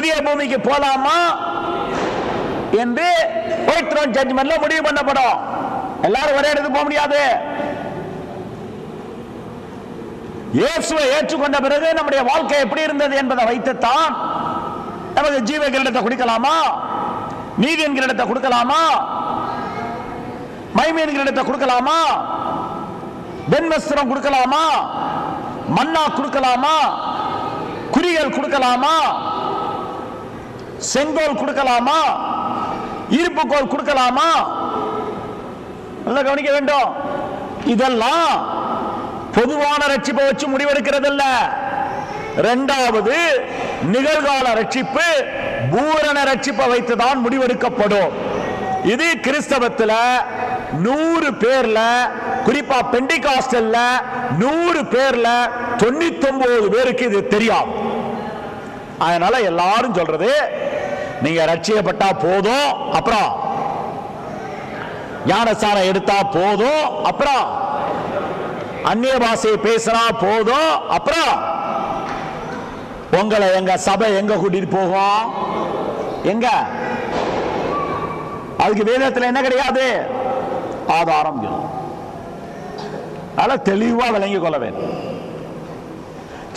புதிய பூமிக்கு போலாமா என்று ஒயிட் த்ரோன் ஜட்ஜ்மென்ட்ல முடிவு பண்ணப்படும். எல்லாரும் ஒரே இடத்துக்கு போக முடியாது. இயேசுவை ஏற்றுக்கொண்ட பிறகு நம்முடைய வாழ்க்கை எப்படி இருந்தது என்பதை வைத்துத்தான் நமக்கு ஜீவ கிரீடத்தை கொடுக்கலாமா, நீதியின் கிரீடத்தை கொடுக்கலாமா, மகிமையின் கிரீடத்தை கொடுக்கலாமா, வெண்வஸ்திரம் கொடுக்கலாமா, மன்னா கொடுக்கலாமா, குறிகள் கொடுக்கலாமா, செங்கோல் கொடுக்கலாமா, இருப்புக்கோல் கொடுக்கலாமா? நல்லா கவனிக்க வேண்டும். இதெல்லாம் பொதுவான ரட்சிப்பை வச்சு முடிவெடுக்கிறது இல்ல. இரண்டாவது நிகழ்கால ரட்சிப்பு பூரண ரட்சிப்பை வைத்துதான் முடிவெடுக்கப்படும். இது கிறிஸ்தவத்தில் 100 பேர்ல, குறிப்பா பெண்டிகாஸ்டல்ல 100 பேர்ல 99 பேருக்கு இது தெரியும். அதனால எல்லாரும் சொல்றது, நீங்க ரட்சிக்கப்பட்டா போதும், அப்புறம் ஞானஸ்நானம் எடுத்தா போதும், அப்புறம் அந்நிய பாஷையை பேசினா போதும், அப்புறம் உங்களை எங்க சபை எங்க கூட்டிட்டு போகும்? எங்க? அதுக்கு வேதத்தில் என்ன கிடையாது? ஆதாரம். அதனால தெளிவா விளங்கிக் கொள்ள வேண்டும்.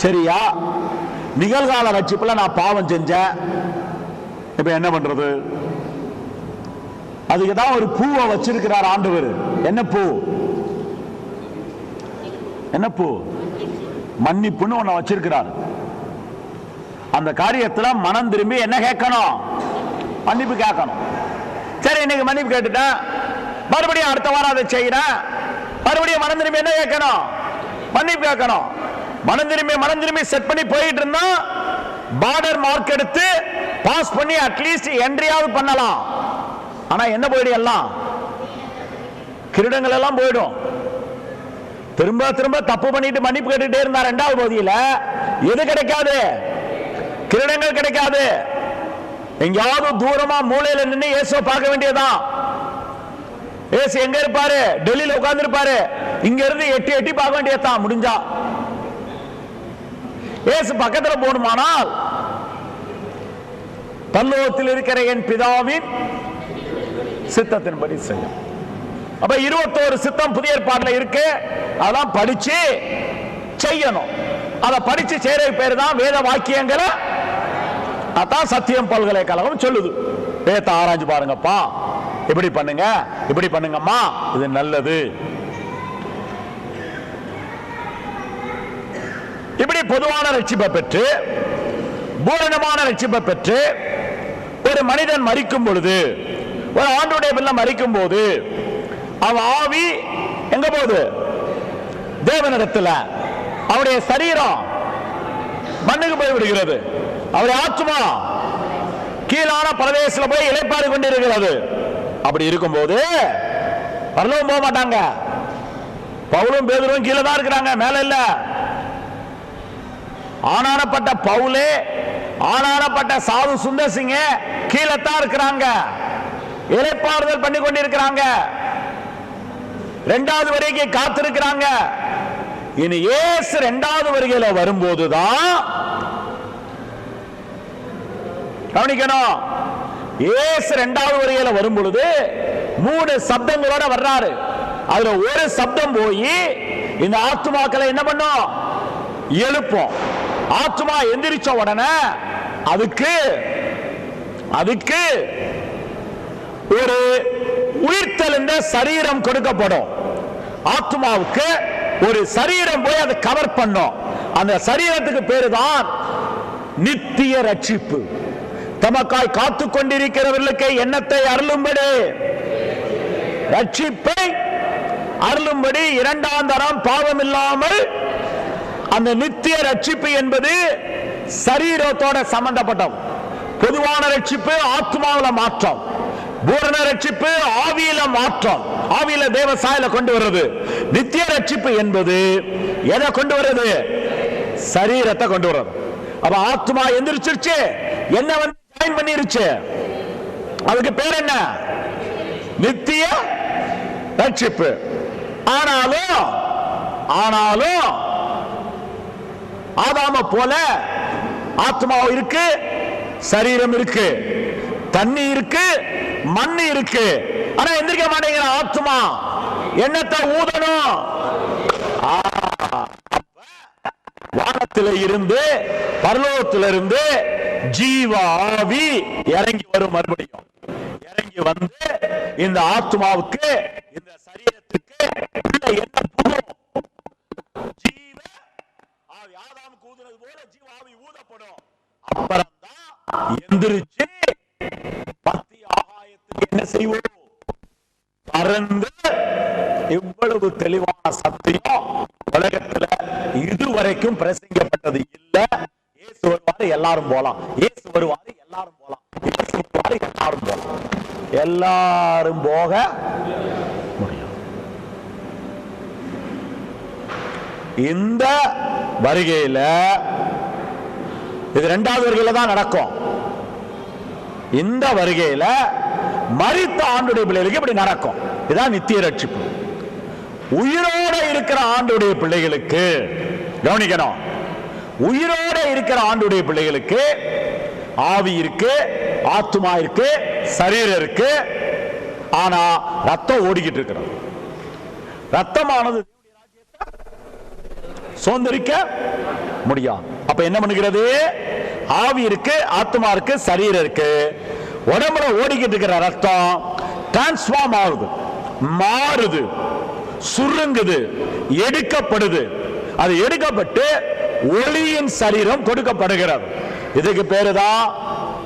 சரியா? நிகழ்கால ரட்சிப்புல நான் பாவம் செஞ்சேன், இப்ப என்ன பண்றது? அதுக்கு தான் ஒரு பூவை வச்சிருக்கிறார் ஆண்டவர். என்ன பூ? என்ன பூ? மன்னிப்புன்னு ஒண்ணு வச்சிருக்கிறார். அந்த காரியத்துல மனம் திரும்பி என்ன கேட்கணும்? மன்னிப்பு கேட்கணும். சரி, இன்னைக்கு மன்னிப்பு கேட்டுட்டேன், மறுபடியும் அடுத்த வாரம் அதை செய்யறேன், மறுபடியும் மனம் திரும்பி என்ன கேட்கணும்? மன்னிப்பு கேட்கணும். மனம் திரும்பி செட் பண்ணி போயிட்டு இருந்தா பார்டர் மார்க் எடுத்து பாஸ் பண்ணி அட்லீஸ்ட் என்ட்ரியாவது பண்ணலாம். ஆனா என்ன போயிடும்? எல்லாம் கிரீடங்கள் எல்லாம் போயிடும். திரும்ப திரும்ப தப்பு பண்ணிட்டு மன்னிப்பு கேட்டுட்டே இருந்தா இரண்டாவது பகுதியில எது கிடைக்காது? கிரீடங்கள் கிடைக்காது. எங்கேயாவது தூரமா மூலையில நின்று இயேசுவை பார்க்க வேண்டியதான். இயேசு எங்க இருப்பாரு? டெல்லியில உட்கார்ந்து இருப்பாரு. இங்க இருந்து எட்டி எட்டி பார்க்க வேண்டியதான் முடிஞ்சா. இயேசு பக்கத்துல போடுமானால் பரலோகத்தில் இருக்கிற என் பிதாவின் சித்தத்தின்படி செய்யும். அப்ப 21 சித்தம் புதிய ஏற்பாடுல இருக்கு. அதான் படிச்சு செய்யணும். அதை படிச்சு செய்யற பேரு தான் வேத வாக்கியங்களை. அதான் சத்தியம் பல்கலைக்கழகம் சொல்லுது. வேத ஆராய்ச்சி பாருங்கப்பா, இப்படி பண்ணுங்க, இப்படி பண்ணுங்கம்மா, இது நல்லது. இப்படி பொதுவான ரட்சிப்பை பெற்று பூரணமான ரட்சிப்பை பெற்று ஒரு மனிதன் மரிக்கும் பொழுது, ஒரு ஆண்டுடைய பிள்ளை மரிக்கும் போது, அவன் ஆவி எங்க போகுது? தேவனிடத்தில். அவருடைய சரீரம் மண்ணுக்கு போய் விடுகிறது. அவருடைய ஆத்மா கீழான பிரதேசத்தில் போய் இளைப்பாறு கொண்டிருக்கிறது. அப்படி இருக்கும்போது பரலோகம் போக மாட்டாங்க. பவுலும் பேதுருவும் கீழே தான் இருக்கிறாங்க, மேல இல்ல. ஆனானப்பட்ட பவுலே, ஆனானப்பட்ட சாது சுந்தர் சிங்க கீழே தான் இருக்கிறாங்க, இளைப்பாறுதல் பண்ணி கொண்டிருக்கிறாங்க. இரண்டாவது வருகைக்கு காத்திருக்கிறாங்க. இனி இயேசு இரண்டாவது வருகையில வரும்போதுதான் கவனிக்கணும். இயேசு இரண்டாவது வருகையில வரும் பொழுது 3 சப்தங்களோட வர்றாரு. அதுல ஒரு சப்தம் போய் இந்த ஆத்துமாக்களை என்ன பண்ணும்? எழுப்போம். ஆத்துமா எந்திரிச்ச உடனே அதுக்கு ஒரு உயிர்த்தெழுந்த சரீரம் கொடுக்கப்படும். ஆத்மாவுக்கு ஒரு சரீரம் போய் அதை கவர் பண்ணும். அந்த சரீரத்துக்கு பேரு தான் நித்திய ரட்சிப்பு. தமக்காய் காத்துக் கொண்டிருக்கிறவர்களுக்கு எண்ணத்தை அருளும்படி, ரட்சிப்பை அருளும்படி, இரண்டாம் தரம் பாவம் இல்லாமல். அந்த நித்திய ரட்சிப்பு என்பது சரீரத்தோட சம்பந்தப்பட்டது. பொதுவான ரட்சிப்பு ஆத்மாவில மாற்றம், பூரண ரட்சிப்பு ஆவியில மாற்றம், ஆவியில தேவ சாயல கொண்டு வருது. நித்திய ரட்சிப்பு என்பது எதை கொண்டு வருது? சரீரத்தை கொண்டு வருது. அப்ப ஆத்மா எந்திரிச்சிருச்சு, என்ன வந்து ஜாயின் பண்ணிருச்சு. அதுக்கு பேர் என்ன? நித்திய ரட்சிப்பு. ஆனாலும் ஆதாம போல ஆத்மா இருக்கு, சரீரம் இருக்கு, தண்ணி இருக்கு, மண் இருக்கு. ஆனா எந்திரிக்க மாட்டேங்கிற ஆத்மா. என்னத்தை ஊதணும்? வானத்தில இருந்து, பரலோகத்தில இருந்து ஜீவாவி இறங்கி வரும். மறுபடியும் இறங்கி வந்து இந்த ஆத்மாவுக்கு, இந்த சரீரத்துக்கு என்ன புகும்? ஜீவ ஆவி. ஆதாமுக்கு ஊதுனது போல ஜீவாவி ஊதப்படும். அப்புறம் தான் எந்திரிச்சு பக்தி ஆகாயத்துக்கு என்ன செய்வோம்? பறந்து. இவ்வளவு தெளிவான சத்தியம் உலகத்துல இதுவரைக்கும் பிரசங்கப்பட்டது இல்ல. இயேசு வருவாரு, எல்லாரும் போலாம். இயேசு வருவாரு, எல்லாரும் போலாம். இயேசு வருவாரு, எல்லாரும் போலாம். எல்லாரும் போக முடியும். இந்த வருகையில, இது இரண்டாவது வருகையில தான் நடக்கும். இந்த வருகையில மரித்த ஆண்டுடைய பிள்ளைகளுக்கு இப்படி நடக்கும். இதுதான் நித்திய ரட்சிப்பு. உயிரோட இருக்கிற ஆண்டுடைய பிள்ளைகளுக்கு கவனிக்கணும். உயிரோட இருக்கிற ஆண்டுடைய பிள்ளைகளுக்கு ஆவி இருக்கு, ஆத்துமா இருக்கு, சரீரம் இருக்கு. ஆனா ரத்தம் ஓடிக்கிட்டு இருக்கிறது. ரத்தமானது சுதந்திரிக்க முடியாது. அப்ப என்ன பண்ணுகிறது? ஆவி இருக்கு, ஆத்மா இருக்கு, சரீரம் இருக்கு. உடம்புல ஓடிக்கிட்டு இருக்கிற ரத்தம் டிரான்ஸ்பார்ம் ஆகுது, மாறுது, சுருங்குது, எடுக்கப்படுது. அது எடுக்கப்பட்டு ஒளியின் சரீரம் கொடுக்கப்படுகிறது. இதுக்கு பேருதான்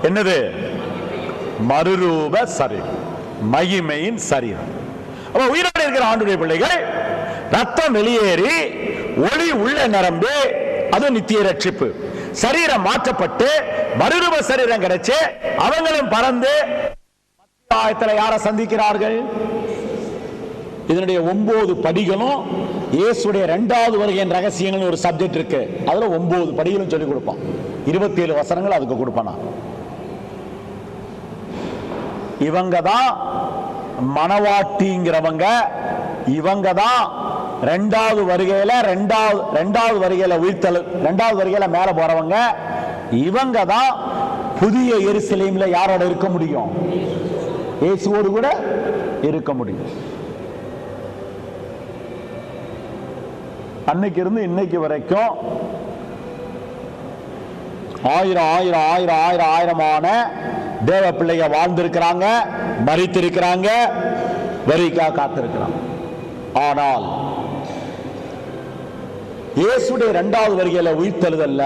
என்னது? மறுரூப சரீரம், மகிமையின் சரீரம். அப்ப உயிரோடு இருக்கிற ஆண்டுடைய பிள்ளைகள் ரத்தம் வெளியேறி ஒளி உள்ள நிரம்பி, அது நித்திய ரட்சிப்பு. சரீரம் மாற்றப்பட்டு மறுரூப சரீரம் கிடைச்சு அவங்களும் பறந்து மத்தியாயத்தில் யாரை சந்திக்கிறார்கள்? இதனுடைய 9 படிகளும் இயேசுடைய இரண்டாவது வருகையின் ரகசியங்கள் ஒரு சப்ஜெக்ட் இருக்கு. அதுல 9 படிகளும் சொல்லி கொடுப்பான். 27 வசனங்கள் அதுக்கு கொடுப்பான். இவங்க தான் மனவாட்டிங்கிறவங்க. இவங்க தான் இரண்டாவது வருகையில, இரண்டாவது வருகையில உயிர்த்தல், இரண்டாவது வருகையில மேல போறவங்க. இவங்க தான் புதிய எருசலேம்ல யாரோட இருக்க முடியும்? இயேசுவோடு கூட இருக்க முடியும். அன்னைக்கு இருந்து இன்னைக்கு வரைக்கும் ஆயிரமான தேவ பிள்ளைங்க வாழ்ந்திருக்கிறாங்க, மரித்திருக்கிறாங்க, வரிக்கா காத்திருக்கிறாங்க. ஆனால் இயேசுடைய இரண்டாவது வருகையில உயிர்த்தெழுதல்ல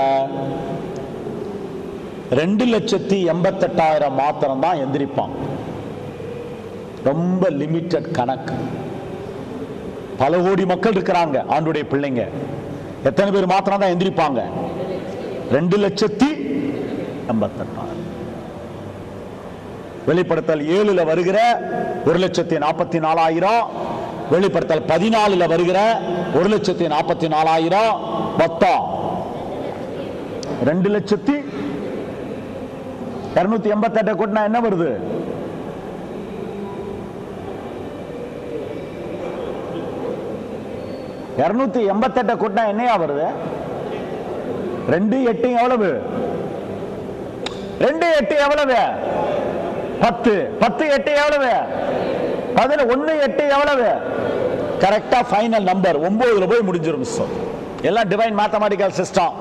2,88,000 மாத்திரம் தான் எந்திரிப்பாங்க. ரொம்ப லிமிட்டட் கணக்கு. பல கோடி மக்கள் இருக்கிறாங்க ஆண்டுடைய பிள்ளைங்க. எத்தனை பேர் மாத்திரம் தான் எந்திரிப்பாங்க? 2,88,000. வெளிப்படுத்தல் 7ல வருகிற 1,44,000, வெளிப்படுத்தல் 14ல வருகிற 1,44,000, மொத்தம் 2,288,000 கூட்டினா என்ன வருது? கூட்டினா என்னையா வருது? 2,8 எவ்வளவு? 2,8 எவ்வளவு? 10. 10,8 எவ்வளவு? 11,8 எவ்வளவு? கரெக்டா ஃபைனல் நம்பர் 9ல போய் முடிஞ்சிரும். எல்லாம் டிவைன் மேத்தமேட்டிக்கல் சிஸ்டம்.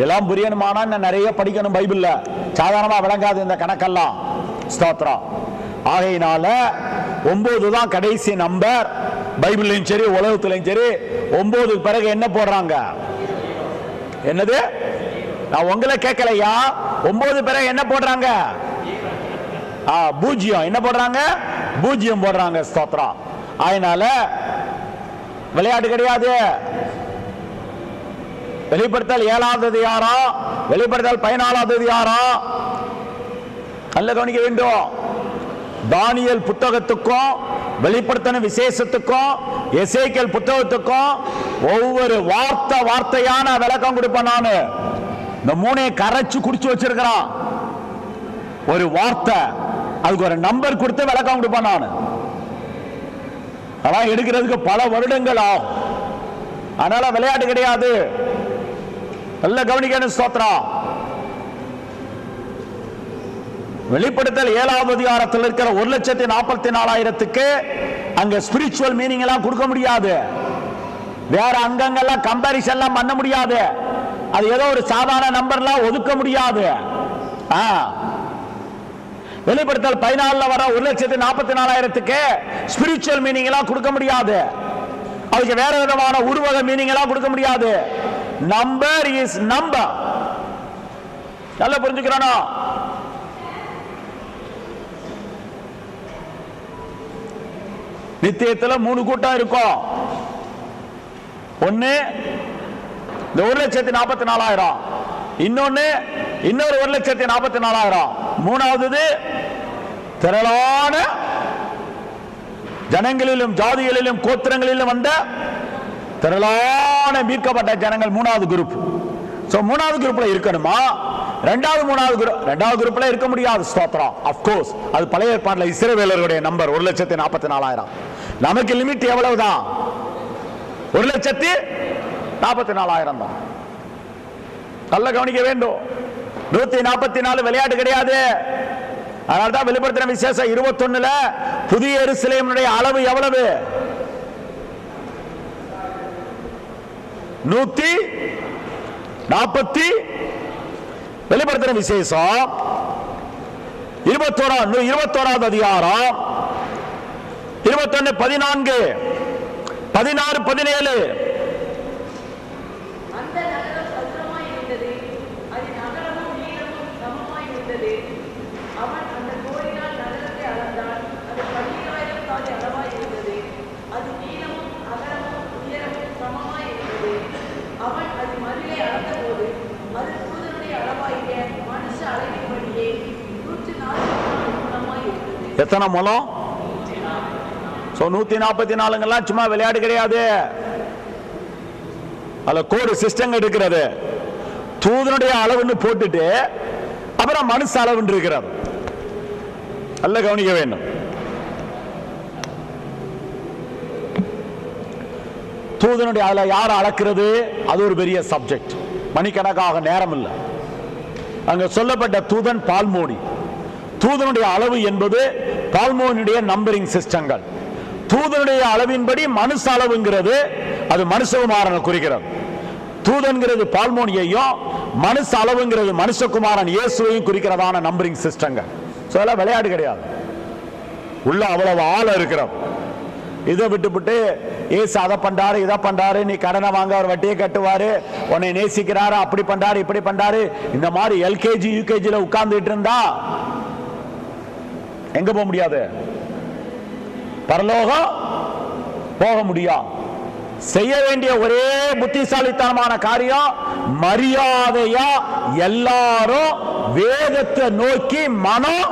எல்லாம் புரியணுமானா நிறைய படிக்கணும். பைபிள்ல சாதாரணமா விளங்காது இந்த கணக்கெல்லாம். ஸ்தோத்திரம். ஆகையினால 9 தான் கடைசி நம்பர். பைபிள்லையும் சரி, உலகத்திலையும் சரி. 9 பிறகு என்ன போடுறாங்க? என்னது? நான் உங்களை கேட்கலையா? 9 பிறகு என்ன போடுறாங்க? பூஜ்ஜியம். என்ன போடுறாங்க? பூஜ்ஜியம் போடுறாங்க. ஸ்தோத்திரம். அதனால விளையாட்டு கிடையாது. வெளிப்படுத்தல் 7ஆவது அதிகாரம், வெளிப்படுத்தல் 14ஆவது அதிகாரம் நல்ல கவனிக்க வேண்டும். தானியேல் புத்தகத்துக்கும் வெளிப்படுத்தின விசேஷத்துக்கும் எசேக்கியேல் புத்தகத்துக்கும் ஒவ்வொரு வார்த்தையான விளக்கம் கொடுப்பேன். நானு இந்த 3 கரைச்சு குடிச்சு வச்சிருக்கிறான். ஒரு வார்த்தை அதுக்கு ஒரு நம்பர் கொடுத்து விளக்கம் கொடுப்பேன். நான் அதான் எடுக்கிறதுக்கு பல வருடங்கள் ஆகும். அதனால விளையாட்டு கிடையாது. நல்ல கவனிக்கணும். ஸ்தோத்திரம். வெளிப்படுத்தல் 7வது அதிகாரத்தில் இருக்கிற 1,44,000க்கு அங்க ஸ்பிரிச்சுவல் மீனிங் எல்லாம் கொடுக்க முடியாது. வேற அங்கங்கள்லாம் கம்பாரிசன் எல்லாம் பண்ண முடியாது. அது ஏதோ ஒரு சாதாரண நம்பர்லாம் ஒதுக்க முடியாது. வெளிப்படுத்தல் 14 வர 1,44,000க்கு ஸ்பிரிச்சுவல் மீனிங் எல்லாம் கொடுக்க முடியாது. அதுக்கு வேற விதமான உருவக மீனிங் எல்லாம் கொடுக்க முடியாது. Number is number. நல்லா புரிஞ்சுக்கிறானோ? நித்தியத்தில் 3 கூட்டம் இருக்கும். ஒன்னு இந்த 1,44,000, இன்னொரு 1,44,000, மூணாவது திரளான ஜனங்களிலும் ஜாதிகளிலும் கோத்திரங்களிலும் வந்த திரளான மீட்கப்பட்ட ஜனங்கள் மூணாவது குரூப். சோ மூணாவது குரூப்ல இருக்கணுமா? ரெண்டாவது குரூப்ல இருக்க முடியாது. ஸ்தோத்திரம். ஆஃப் கோர்ஸ் அது பழைய ஏற்பாட்டில் இஸ்ரவேலர்களுடைய நம்பர் 1,44,000. நமக்கு லிமிட் எவ்வளவுதான்? 1,44,000 தான். நல்ல கவனிக்க வேண்டும். 144 விளையாட்டு கிடையாது. அதனால்தான் வெளிப்படுத்தின விசேஷம் 21ல புதிய எருசலேமினுடைய அளவு எவ்வளவு? 140. வெளிப்படுத்தின விசேஷம் 21வது அதிகாரம் 21, 14, 16, 17. எத்தனை மூலம்? 144 சும்மா விளையாடு கிடையாது. அதுல கோடு சிஸ்டம் எடுக்கிறது. தூதனுடைய அளவுன்னு போட்டுட்டு அப்புறம் மனுஷ அளவு இருக்கிறது. நல்ல கவனிக்க வேண்டும். தூதனுடைய அதுல யார் அளக்கிறது? அது ஒரு பெரிய சப்ஜெக்ட். மணிக்கணக்காக நேரம் இல்லை. அங்க சொல்லப்பட்ட தூதன் பால்மோனி. தூதனுடைய அளவு என்பது பால்மோனுடைய நம்பரிங் சிஸ்டங்கள். தூதனுடைய அளவின்படி மனுஷ அளவுங்கிறது அது மனுஷகுமாரனை குறிக்கிறது. தூதன்கிறது பால்மோனியையும் மனுஷ அளவுங்கிறது மனுஷகுமாரன் இயேசுவையும் குறிக்கிறதான நம்பரிங் சிஸ்டங்கள். விளையாடு கிடையாது. உள்ள அவ்வளவு ஆழ இருக்கிறது. இதை விட்டுவிட்டு ஏசு அதை பண்றாரு இதை பண்றாரு, நீ கடனை வாங்க அவர் வட்டியை கட்டுவாரு, உன்னை நேசிக்கிறாரு, அப்படி பண்றாரு இப்படி பண்றாரு, இந்த மாதிரி எல்கேஜி யூகேஜில உட்கார்ந்துட்டு இருந்தா எங்க போக முடியாது? பரலோகம் போக முடியாது. செய்ய வேண்டிய ஒரே புத்திசாலித்தனமான காரியம் மரியாதையா எல்லாரும் வேதத்தை நோக்கி மனம்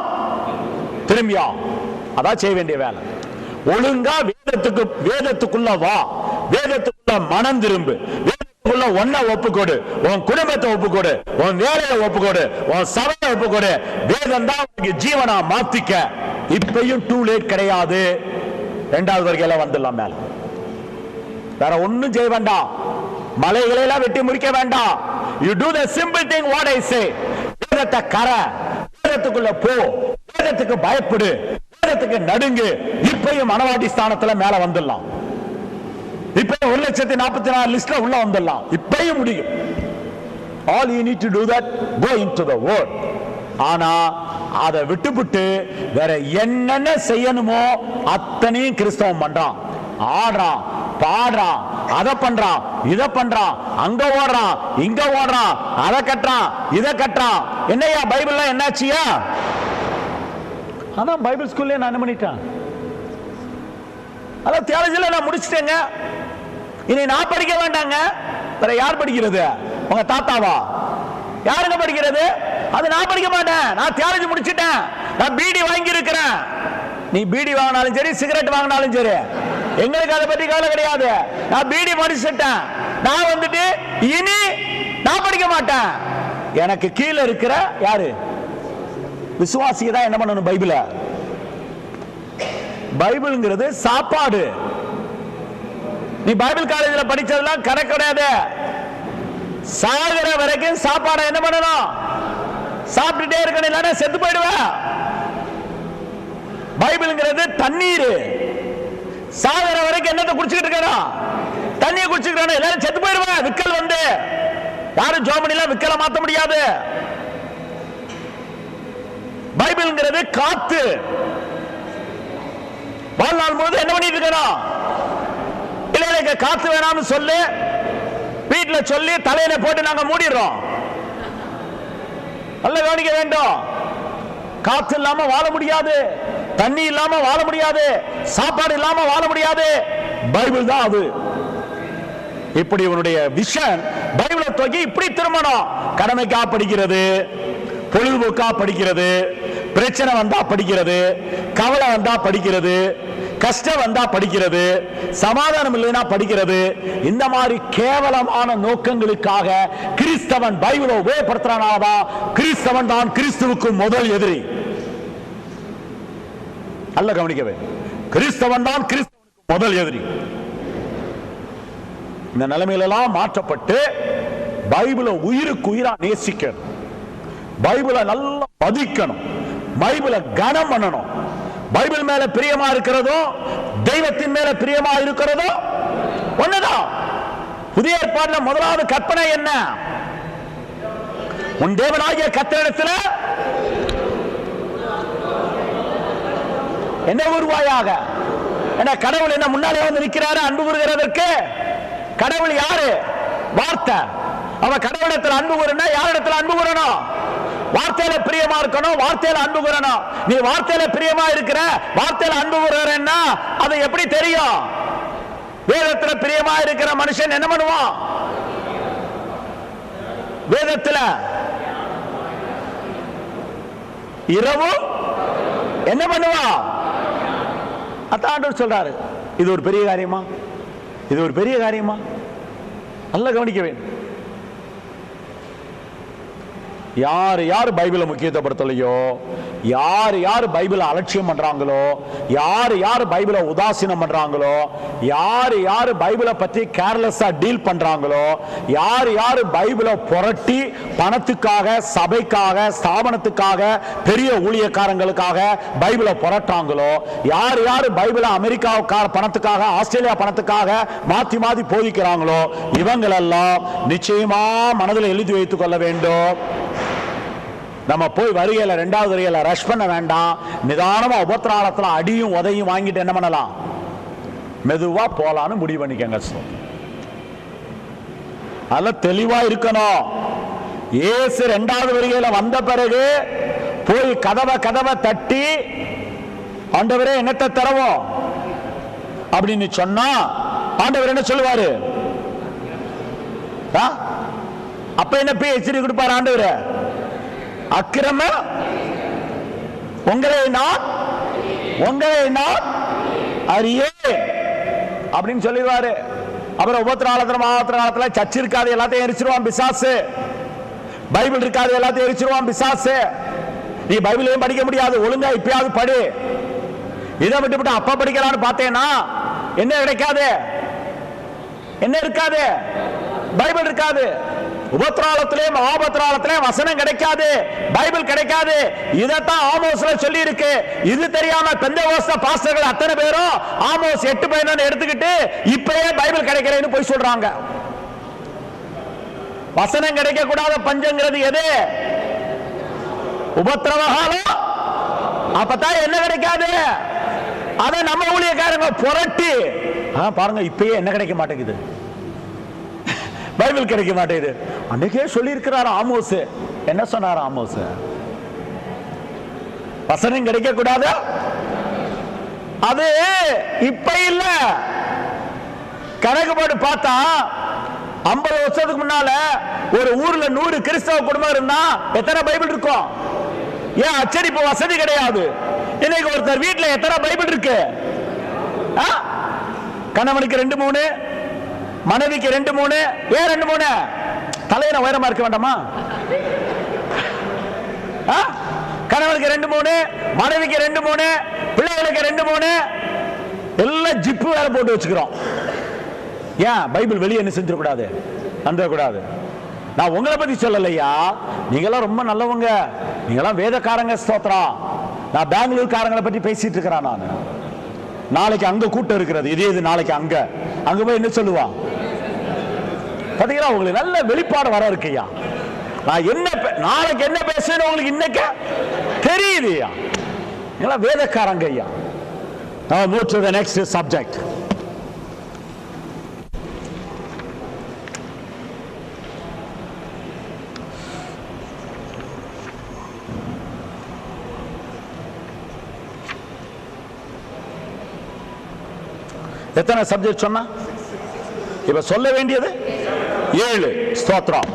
திரும்பியா. அதான் செய்ய வேண்டிய வேலை. ஒழுங்கா வேதத்துக்குள்ள வா, வேதத்துக்குள்ள மனம் திரும்பு, வேதத்துக்குள்ள ஒன்ன ஒப்புக்கொடு, உன் குடும்பத்தை ஒப்புக்கொடு, உன் வேலையை ஒப்புக்கொடு, உன் சபையை ஒப்புக்கொடு. வேதம் தான் உனக்கு ஜீவனா மாத்திக்க. இப்பயும் டூ லேட் கிடையாது. 2வது வரைக்கும் வந்துடலாம். மேல வேற ஒன்னும் செய்ய வேண்டாம். மலைகளை எல்லாம் வெட்டி முடிக்க வேண்டாம். You do the simple thing what I say. வேதத்தை கர, வேதத்துக்குள்ள போ, வேதத்துக்கு பயப்படு, வேதத்துக்கு நடுங்கு. இப்பயும் மனவாட்டி ஸ்தானத்துல மேல வந்துடலாம். இப்பயும் 1,44,000 லிஸ்ட்ல உள்ள வந்துடலாம். இப்பயும் முடியும். All you need to do that, go into the word. ஆனா அதை விட்டுவிட்டு வேற என்னென்ன செய்யணுமோ அத்தனையும் கிறிஸ்தவம் பண்றான். ஆடுறான், பாடுறான், அதை பண்றான், இதை பண்றான், அங்க ஓடுறான், இங்க ஓடுறான், அதை கட்டுறான், இதை கட்டுறான். என்னையா பைபிள்ல என்னாச்சியா? அதான் பைபிள் ஸ்கூல்ல நான் என்ன பண்ணிட்டேன்? அதான் தியாலஜில நான் முடிச்சிட்டேங்க. இனி நான் படிக்க வேண்டாங்க. வேற யார் படிக்கிறது? உங்க தாத்தாவா? யாருங்க படிக்கிறது? அது நான் படிக்க மாட்டேன். நான் தியாலஜி முடிச்சிட்டேன். நான் பீடி வாங்கி இருக்கிறேன். நீ பீடி வாங்கினாலும் சரி, சிகரெட் வாங்கினாலும் சரி, எங்களுக்கு அதை பத்தி கவலை கிடையாது. நான் பீடி முடிச்சிட்டேன். நான் வந்துட்டு இனி நான் படிக்க மாட்டேன். எனக்கு கீழே இருக்கிற யாரு விசுவாசிக்கு தான் என்ன பண்ணணும்? பைபிள. பைபிள்ங்கிறது சாப்பாடு. நீ பைபிள் காலேஜில் படிச்சதெல்லாம் கரெக்ட் கிடையாது. சாகிற வரைக்கும் சாப்பாடை என்ன பண்ணணும்? சாப்பிட்டுட்டே இருக்கணும், இல்லைன்னா செத்து போயிடுவேன். பைபிள்ங்கிறது தண்ணீர். சாகர வரைக்கும் என்னத்தை குடிச்சுக்கிட்டு இருக்கணும்? தண்ணியை குடிச்சுக்கிட்டு எல்லாரும் செத்து போயிடுவேன். விக்கல் வந்து யாரும் ஜெர்மனில விக்கல மாத்த முடியாது. பைபிள்ங்கிறது காத்து. வாழ்நாள் முழுது என்ன பண்ணிட்டு இருக்கணும்? இல்ல காத்து வேணாம்னு சொல்லு, வீட்டுல சொல்லி தலையில போட்டு நாங்க மூடிடுறோம். நல்ல கவனிக்க வேண்டும். காத்து இல்லாம வாழ முடியாது, தண்ணி இல்லாம வாழ முடியாது, சாப்பாடு இல்லாம வாழ முடியாது. பைபிள் தான் அது. இப்படி உன்னுடைய விஷன் பைபிளை தூக்கி இப்படி திருமணம். கடமைக்கா படிக்கிறது, பொழுதுபோக்கா படிக்கிறது, பிரச்சனை வந்தா படிக்கிறது, கவலை வந்தா படிக்கிறது, கஷ்டம் வந்தா படிக்கிறது, சமாதானம் இல்லைன்னா படிக்கிறது. இந்த மாதிரி கேவலமான நோக்கங்களுக்காக கிறிஸ்தவன் பைபிளை உபயோகப்படுத்துறானாதான் கிறிஸ்தவன் தான் கிறிஸ்துவுக்கு முதல் எதிரி. நல்ல கவனிக்கவே, கிறிஸ்தவன் தான் கிறிஸ்தவனுக்கு முதல் எதிரி. இந்த நிலைமையிலெல்லாம் மாற்றப்பட்டு பைபிளை உயிருக்கு உயிரா நேசிக்கணும், பைபிளை நல்லா மதிக்கணும், பைபிளை கனம் பண்ணணும். பைபிள் மேல பிரியமா இருக்கிறதோ தெய்வத்தின் மேல பிரியமா இருக்கிறதோ ஒண்ணுதான். புதிய ஏற்பாடுல முதலாவது கற்பனை என்ன? உன் தேவனாகிய கர்த்தரிடத்தில் என்ன உருவாயாக. கடவுள் என்ன முன்னாலே வந்து நிற்கிறாரு அன்பு கூறுகிறதற்கு. கடவுள் யாரு? வார்த்தை. அவன் கடவுளிடத்தில் அன்பு கூறனா யாரிடத்தில் அன்பு கூறணும்? வார்த்தையில பிரியமா இருக்கணும், வார்த்தையில அன்பு கூறணும். நீ வார்த்தையில பிரியமா இருக்கிற, வார்த்தையில அன்பு கூறன்னா அது எப்படி தெரியும்? வேதத்துல பிரியமா இருக்கிற மனுஷன் என்ன பண்ணுவான்? வேதத்துல இரவு என்ன பண்ணுவான்? அதான் ஆண்டவர் சொல்றாரு. இது ஒரு பெரிய காரியமா? இது ஒரு பெரிய காரியமா? நல்ல கவனிக்க வேண்டும். யார் யார் பைபிளை முக்கியத்துவப்படுத்தலையோ, யார் யார் பைபிளை அலட்சியம் பண்றாங்களோ, யார் யார் பைபிளை உதாசீனம் பண்றாங்களோ, யார் யார் பைபிளை பற்றி கேர்லெஸ்ஸா டீல் பண்றாங்களோ, யார் யார் பைபிளை புரட்டி பணத்துக்காக, சபைக்காக, ஸ்தாபனத்துக்காக, பெரிய ஊழியக்காரங்களுக்காக பைபிளை புரட்டாங்களோ, யார் யார் பைபிளை அமெரிக்கா பணத்துக்காக, ஆஸ்திரேலியா பணத்துக்காக மாத்தி மாத்தி போதிக்கிறாங்களோ, இவங்களெல்லாம் நிச்சயமா மனதில் எழுதி வைத்துக் கொள்ள வேண்டும். நம்ம போய் வருகையில இரண்டாவது வருகையில ரஷ் பண்ண வேண்டாம். நிதானமா உபத்திராலத்துல அடியும் உதையும் வாங்கிட்டு என்ன பண்ணலாம்? மெதுவா போலான்னு முடிவு பண்ணிக்கங்க. அதெல்லாம் தெளிவா இருக்கணும். இயேசு இரண்டாவது வருகையில வந்த பிறகு போய் கதவை தட்டி ஆண்டவரே என்னத்தை தரவும் அப்படின்னு சொன்னா ஆண்டவர் என்ன சொல்லுவாரு? அப்ப என்ன பேசி கொடுப்பாரு ஆண்டவர்? அக்கிரம உங்களை நான் அறியே அப்படின்னு சொல்லிடுவாரு. அப்புறம் உபத்திராலத்துல சர்ச் இருக்காது எல்லாத்தையும் எரிச்சிருவான் பிசாசு. பைபிள் இருக்காது எல்லாத்தையும் எரிச்சிருவான் பிசாசு. நீ பைபிளையும் படிக்க முடியாது, ஒழுங்கா இப்பயாவது படி. இதை விட்டு அப்ப படிக்கலான்னு பார்த்தேன்னா என்ன கிடைக்காது? என்ன இருக்காது? பைபிள் இருக்காது. உபத்திராலத்திலே மகாபத்திராலத்திலே வசனம் கிடைக்காது, பைபிள் கிடைக்காது. இதத்தான் ஆமோஸ்ல சொல்லி இருக்கு. இது தெரியாம பெந்தேகோஸ்தே பாஸ்டர்கள் அத்தனை பேரும் ஆமோஸ் 8:11 எடுத்துக்கிட்டு இப்பயே பைபிள் கிடைக்கலன்னு போய் சொல்றாங்க. வசனம் கிடைக்க கூடாத பஞ்சங்கிறது எது? உபத்திரவகாலம். அப்பதான் என்ன கிடைக்காது? அத நம்ம ஊழியக்காரங்க புரட்டி பாருங்க, இப்பயே என்ன கிடைக்க மாட்டேங்குது? பைபிள் கிடைக்க மாட்டேங்குது. அன்னைக்கே சொல்லி இருக்கிறார் ஆமோஸ். என்ன சொன்னார் ஆமோஸ்? வசனம் கிடைக்க கூடாது. அது இப்ப இல்ல, கணக்கு போட்டு பார்த்தா 50 வருஷத்துக்கு முன்னால ஒரு ஊர்ல 100 கிறிஸ்தவ குடும்பம் இருந்தா எத்தனை பைபிள் இருக்கும்? ஏன் அச்சடிப்பு வசதி கிடையாது. இன்னைக்கு ஒருத்தர் வீட்டுல எத்தனை பைபிள் இருக்கு? கணவனுக்கு 2-3, மனைவிக்கு 2-3. ஏன் 2-3? தலையில உயரமா இருக்க வேண்டாமா? கணவனுக்கு 2-3, மனைவிக்கு 2-3, பிள்ளைகளுக்கு 2-3, எல்லாம் ஜிப்பு வேலை போட்டு வச்சுக்கிறோம். ஏன் பைபிள் வெளியே என்ன செஞ்சிடக்கூடாது? வந்துடக்கூடாது. நான் உங்களை பத்தி சொல்லலையா, நீங்களாம் ரொம்ப நல்லவங்க, நீங்களாம் வேதக்காரங்க, ஸ்தோத்திரம். நான் பெங்களூர் காரங்களை பற்றி பேசிட்டு இருக்கிறேன். நான் நாளைக்கு அங்க கூட்டம் இருக்கிறது, இதே இது நாளைக்கு அங்க போய் என்ன சொல்லுவான் பாத்தீங்களா? உங்களுக்கு நல்ல வெளிப்பாடு வர இருக்கையா. நான் என்ன நாளைக்கு என்ன பேசுறேன்னு உங்களுக்கு இன்னைக்கு தெரியுதுயா. நீங்களாம் வேதக்காரங்க ஐயா. Now move to the next subject. எத்தனை சப்ஜெக்ட் சொன்னா? இப்ப சொல்ல வேண்டியது 7. ஸ்தோத்திரம்.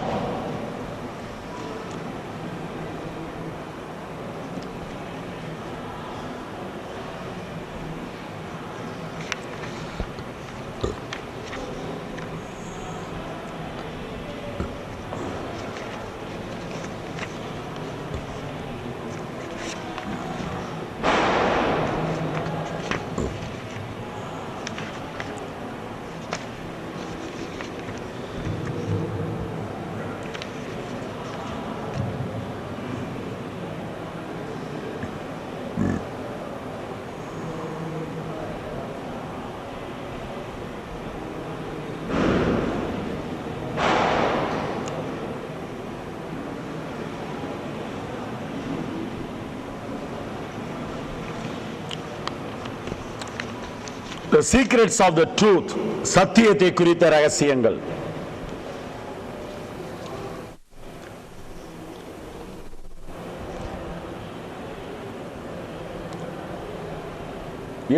The secrets of the truth. சத்தியத்தை குறித்த ரகசியங்கள்.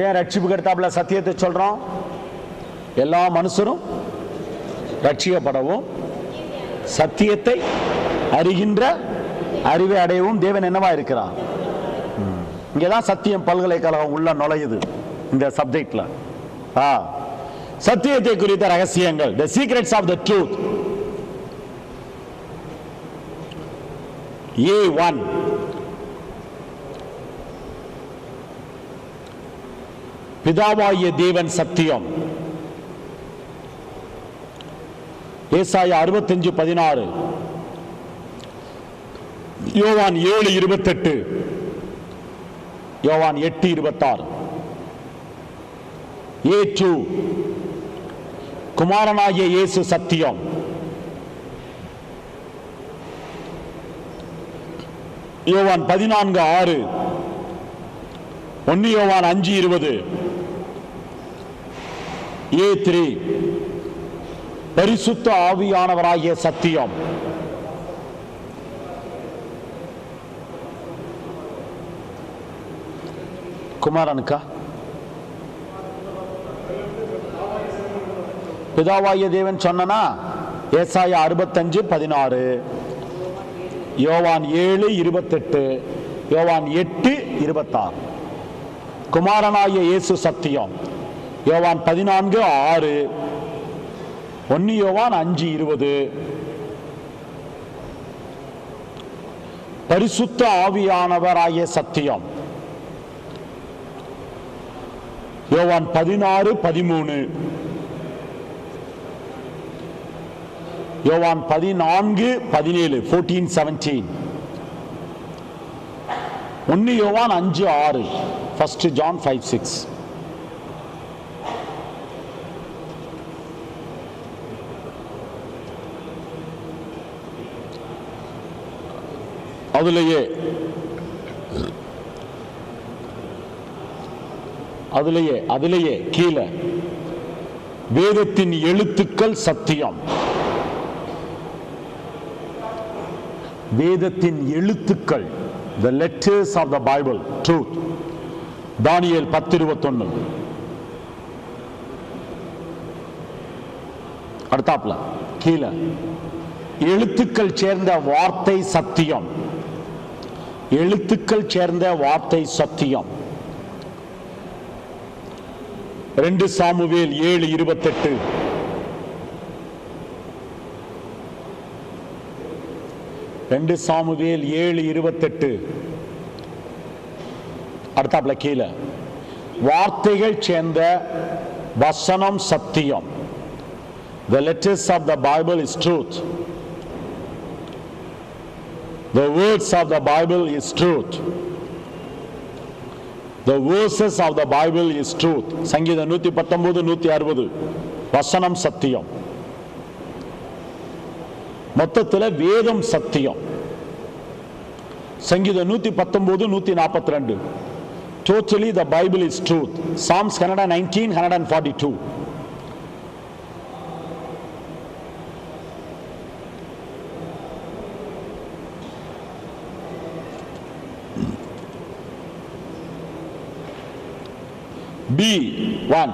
ஏன் ரட்சிப்பு கர்த்தாப்புல சத்தியத்தை சொல்றோம்? எல்லா மனுஷரும் ரட்சிக்கப்படவும் சத்தியத்தை அறிகின்ற அறிவை அடையவும் தேவன் என்னவா இருக்கிறார். இங்கதான் சத்தியம் பல்கலைக்கழகம் உள்ள நுழையுது இந்த சப்ஜெக்ட்ல. சத்தியத்தை குறித்த ரகசியங்கள். The secrets of the truth. A1. பிதாவாகிய தேவன் சத்தியம். ஏசாயா 65:16, யோவான் 7:28, யோவான் 8:26. A2. குமாரனாகிய இயேசு சத்தியம். யோவான் 14:6, 1 யோவான் 5:20. A3. பரிசுத்த ஆவியானவராகிய சத்தியம். குமாரனுக்கா? பிதாவாகிய தேவன் சொன்னா ஏசாயா 65:16, யோவான் 7:28, யோவான் 8:26. குமாரனாகிய இயேசு சத்தியம். யோவான் 14:6, 1 யோவான் 5:20. பரிசுத்த ஆவியானவராகிய சத்தியம். யோவான் 16:13, யோவான் 14:17, 14:17. 1 யோவான் 5:6, 1 John 5:6. அதிலேயே கீழே வேதத்தின் எழுத்துக்கள் சத்தியம். வேதத்தின் எழுத்துக்கள், the letters of the Bible, truth. தானியேல் 10:21. அடுத்தாப்ல கீழே எழுத்துக்கள் சேர்ந்த வார்த்தை சத்தியம். எழுத்துக்கள் சேர்ந்த வார்த்தை சத்தியம். 2 சாமுவேல் 7:28. 2 சாமுவேல் 7:28. அடுத்தாப்ல கீழே வார்த்தைகள் சேர்ந்த வசனம் சத்தியம். The letters of the Bible is truth. The words of the Bible is truth. The verses of the Bible is truth. சங்கீதம் 119 160 வசனம் சத்தியம். மொத்தத்தில் வேதம் சத்தியம். சங்கீதம் 119 142. Totally the Bible is truth. Psalms 119 142. B1.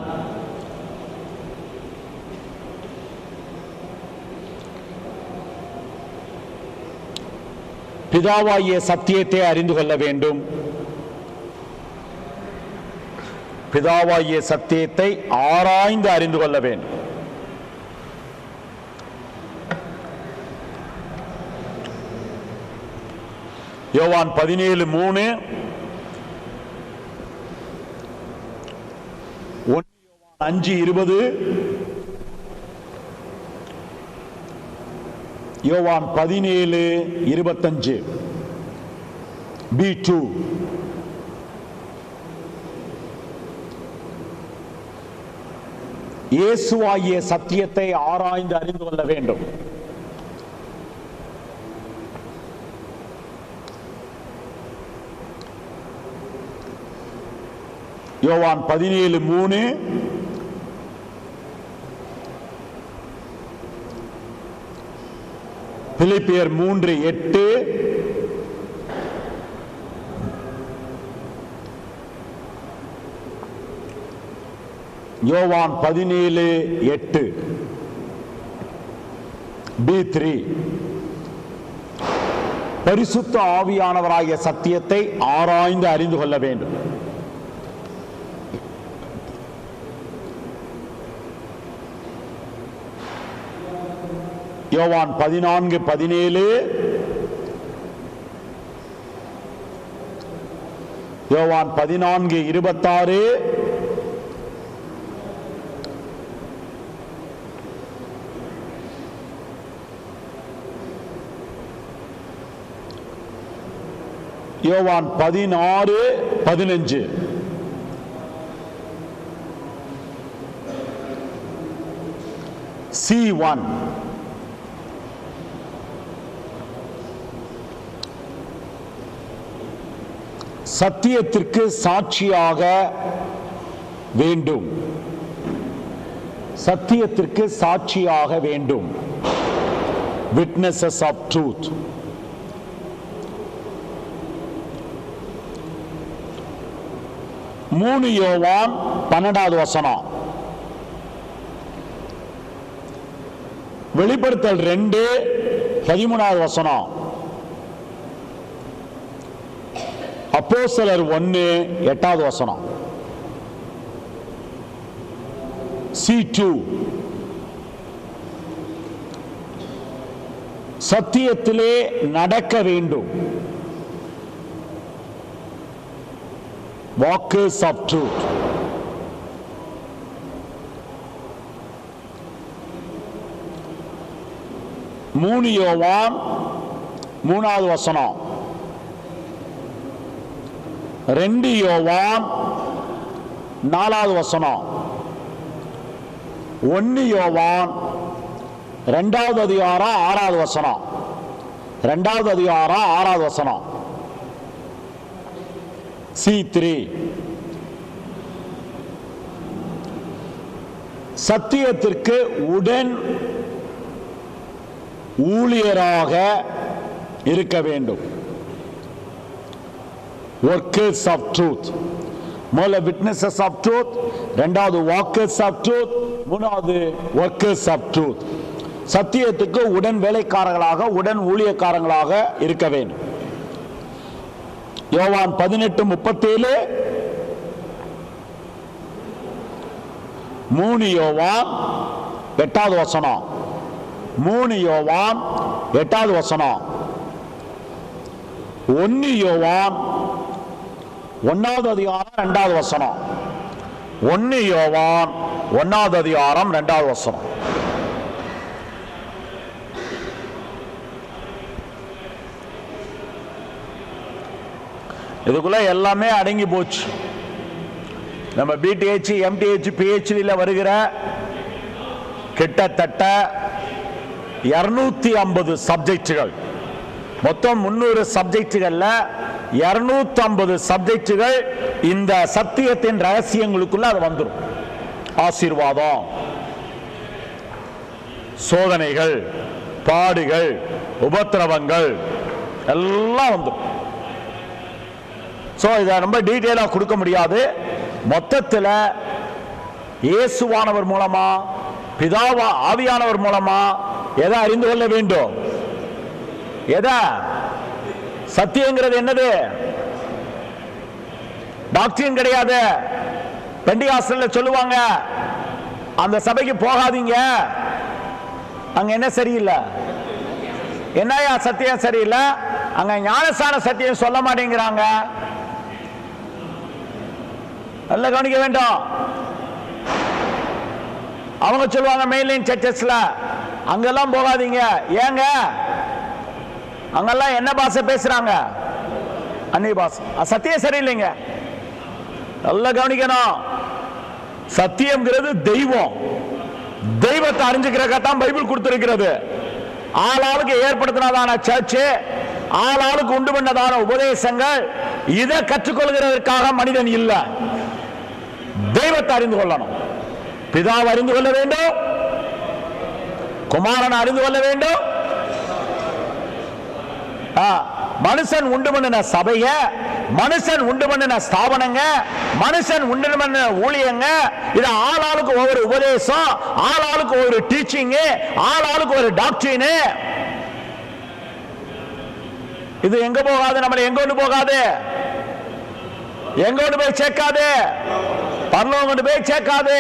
பிதாவாகிய சத்தியத்தை அறிந்து கொள்ள வேண்டும். பிதாவாகிய சத்தியத்தை ஆராய்ந்து அறிந்து கொள்ள வேண்டும். யோவான் 17:3, 5:20, யோவான் 17:25. B2. இயேசுவாகிய சத்தியத்தை ஆராய்ந்து அறிந்து கொள்ள வேண்டும். யோவான் 17:3, பிலிப்பியர் 3:8, யோவான் 17:8. B3. பரிசுத்த ஆவியானவராகிய சத்தியத்தை ஆராய்ந்து அறிந்து கொள்ள வேண்டும். யோவான் 14:17, யோவான் 14:26, யோவான் 16:15. C1. சத்தியத்திற்கு சாட்சியாக வேண்டும். சத்தியத்திற்கு சாட்சியாக வேண்டும். Witnesses of truth. யோவான் 12வது வசனம். வெளிப்படுத்தல் 2:13வது வசனம். அப்போஸ்தலர் 1:8வது வசனம். C2. சத்தியத்திலே நடக்க வேண்டும். Walkers of truth. யோவான் 3வது வசனம். 2 யோவான் 4வது வசனம். 1 யோவான் 2வது அதிகாரம் 6வது வசனம். 2வது அதிகாரம் 6வது வசனம். C3. சத்தியத்திற்கு உடன் ஊழியராக இருக்க வேண்டும். Workers of truth. முதல்ல witnesses of truth, இரண்டாவது walkers of truth, மூணாவது workers of truth. சத்தியத்துக்கு உடன் வேலைக்காரர்களாக உடன் ஊழியக்காரங்களாக இருக்க வேண்டும். யோவான் 18:37, 3 யோவான் 8வது வசனம். 3 யோவான் 8வது வசனம். 1 யோவான் 1வது அதிகாரம் 2வது வசனம். 1 யோவான் 1வது அதிகாரம் 2வது வசனம். இதுக்குள்ள எல்லாமே அடங்கி போச்சு. நம்ம பிடிஹெச், எம்டிஹெச், பிஹெச்டில வருகிற கிட்டத்தட்ட 250 சப்ஜெக்டுகள், மொத்தம் 300 சப்ஜெக்டுகள்ல 250 சப்ஜெக்டுகள் இந்த சத்தியத்தின் ரகசியங்களுக்குள்ள அது வந்துடும். ஆசீர்வாதம், சோதனைகள், பாடுகள், உபத்திரவங்கள் எல்லாம் வந்துடும். சோ இதை ரொம்ப டீட்டெயிலா கொடுக்க முடியாது. மொத்தத்தில் இயேசுவானவர் மூலமா, பிதாவா ஆவியானவர் மூலமா எதை அறிந்து கொள்ள வேண்டும்? எதை? சத்தியங்கிறது என்னது? டாக்டரின் கிடையாது. பெண்டிகாஸ்டல்ல சொல்லுவாங்க, அந்த சபைக்கு போகாதீங்க, அங்க என்ன சரியில்லை. என்னையா சத்தியம் சரியில்லை? அங்க ஞானஸ்தான சத்தியம் சொல்ல மாட்டேங்கிறாங்க. நல்ல கவனிக்க வேண்டும். அவங்க சொல்லுவாங்க மெயின்லைன் சர்ச்சஸ்ல அங்கெல்லாம் போகாதீங்க. ஏங்க? அங்கெல்லாம் என்ன பாஷை பேசுறாங்க? அந்நிய பாஷை. சத்தியம் சரியில்லைங்க. நல்ல கவனிக்கணும். சத்தியம்ங்கிறது தெய்வம். தெய்வத்தை அறிஞ்சுக்கிறதான் பைபிள் கொடுத்திருக்கிறது. ஆளாளுக்கு ஏற்படுத்தினதான சர்ச், ஆளாளுக்கு உண்டு பண்ணதான உபதேசங்கள், இதை கற்றுக்கொள்கிறதற்காக மனிதன் இல்ல. தெய்வத்தை அறிந்து கொள்ளணும். பிதாவை அறிந்து கொள்ள வேண்டும், குமாரனை அறிந்து கொள்ள வேண்டும். மனுஷன் உண்டு பண்ணின சபைய, மனுஷன் உண்டு பண்ணின ஸ்தாபனங்க, மனுஷன் உண்டு பண்ணின ஊழியங்க, இது ஆளாளுக்கு ஒவ்வொரு உபதேசம், ஆளாளுக்கு ஒரு டீச்சிங், ஆளாளுக்கு ஒரு டாக்டரின். இது எங்க போகாது? நம்மளை எங்க கொண்டு போகாது? எங்க கொண்டு போய் சேர்க்காது? பரலோகம் கொண்டு போய் சேர்க்காது.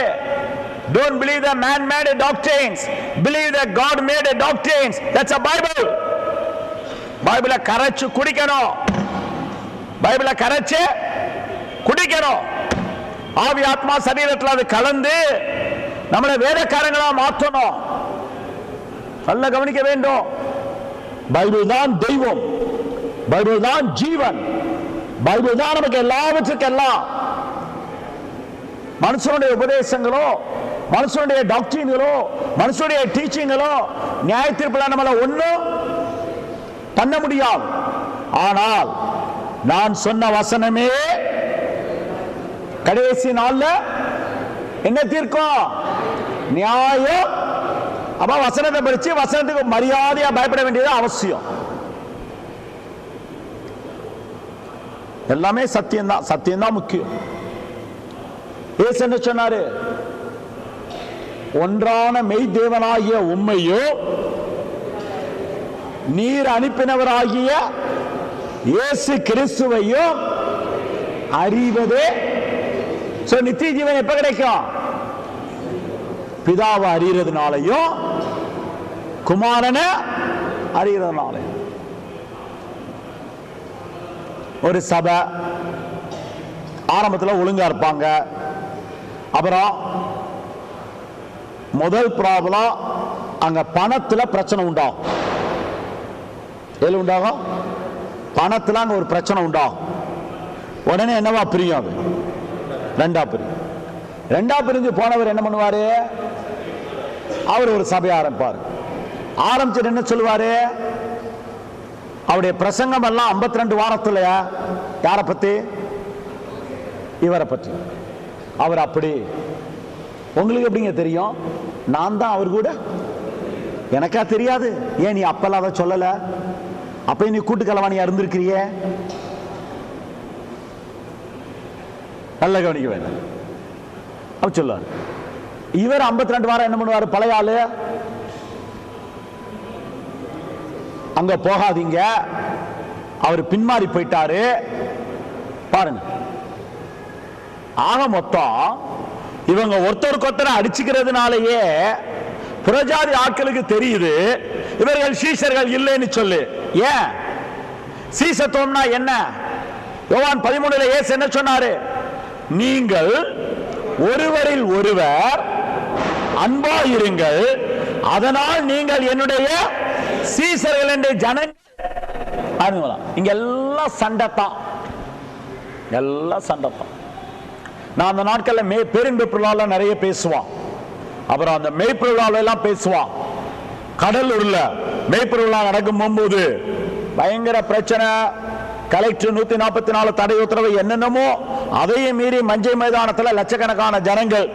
Don't believe the man-made doctrines. Believe that God-made doctrines. That's a Bible. பைபிளை கரைச்சு குடிக்கணும். பைபிளை கரைச்சு குடிக்கணும். ஆவி ஆத்மா சரீரத்தில் அது கலந்து நம்மளை வேதக்காரங்களா மாற்றணும். நல்ல கவனிக்க வேண்டும். பைபிள் தான் தெய்வம், பைபிள் தான் ஜீவன், பைபிள் தான் நமக்கு எல்லாவற்றுக்கும் எல்லாம். மனுஷனுடைய உபதேசங்களோ, மனுஷனுடைய டாக்டரின்களோ, மனுஷனுடைய டீச்சிங்களோ நியாய தீர்ப்புல நம்மள ஒண்ணும் பண்ண முடியாது. ஆனால் நான் சொன்ன வசனமே கடைசி நாள்ல என்ன தீர்க்கும்? நியாயம். அப்ப வசனத்தை படிச்சு வசனத்துக்கு மரியாதையா பயப்பட வேண்டியது அவசியம். எல்லாமே சத்தியம்தான். சத்தியம்தான் முக்கியம். இயேசு என்ன சொன்னாரு? ஒன்றான மெய் தேவனாகிய உம்மையோ நீர் அனுப்பினவராகிய இயேசு கிறிஸ்துவையோ அறிவதே. நித்திய ஜீவன் எப்ப கிடைக்கும்? பிதாவை அறியறதுனாலையும் குமாரனை அறியறதுனாலையும். ஒரு சபை ஆரம்பத்தில் ஒழுங்கா இருப்பாங்க. அப்புறம் முதல் ப்ராப்ளம், அங்க பணத்துல பிரச்சனை உண்டாகும். எது உண்டாகும்? பணத்துல அங்க ஒரு பிரச்சனை உண்டாகும். உடனே என்னவா பிரியும்? அது ரெண்டா பிரியும். ரெண்டா பிரிஞ்சு போனவர் என்ன பண்ணுவாரு? அவர் ஒரு சபையை ஆரம்பிப்பார். ஆரம்பிச்சுட்டு என்ன சொல்லுவாரு? அவருடைய பிரசங்கம் எல்லாம் 52 வாரத்துல யாரை பத்தி? இவரை பற்றி. அவர் அப்படி. உங்களுக்கு எப்படிங்க தெரியும்? நான் தான் அவர் கூட. எனக்கா தெரியாது? ஏன் நீ அப்பெல்லாம் அதை சொல்லல? அப்ப நீ கூட்டுக்கலவாணியா இருந்திருக்கிறிய. நல்ல கவனிக்க வேண்டாம். அவர் சொல்லுவார். இவர் 52 வாரம் என்ன பண்ணுவாரு? பழைய ஆளு. அங்க போகாதீங்க, அவர் பின்மாறி போயிட்டாரு. பாருங்க, ஆக மொத்தம் இவங்க ஒருத்தருக்கு ஒருத்தர் அடிச்சுக்கிறதுனாலேயே புறஜாதி ஆட்களுக்கு தெரியுது இவர்கள் சீஷர்கள் இல்லைன்னு சொல்லு. ஏன்? சீசத்துவம்னா என்ன? யோவான் 13 இயேசு என்ன சொன்னாரு? நீங்கள் ஒருவரில் ஒருவர் அன்பாயிருங்கள், அதனால் நீங்கள் என்னுடைய சீசர்கள் என்று ஜனங்கள். இங்க எல்லாம் சண்டை தான். எல்லாம் சண்டை தான். நான் அந்த நாட்களில் பேரின்ப விழாவில் நிறைய பேசுவான். அப்புறம் அந்த மெய்ப்பு விழாவில் எல்லாம் பேசுவான். கடலூர்ல மெய்ப்பு விழா நடக்கும் போது பயங்கர பிரச்சனை. கலெக்டர் 144 தடை உத்தரவு என்னென்னமோ அதையும் மீறி மஞ்சை மைதானத்தில் லட்சக்கணக்கான ஜனங்கள்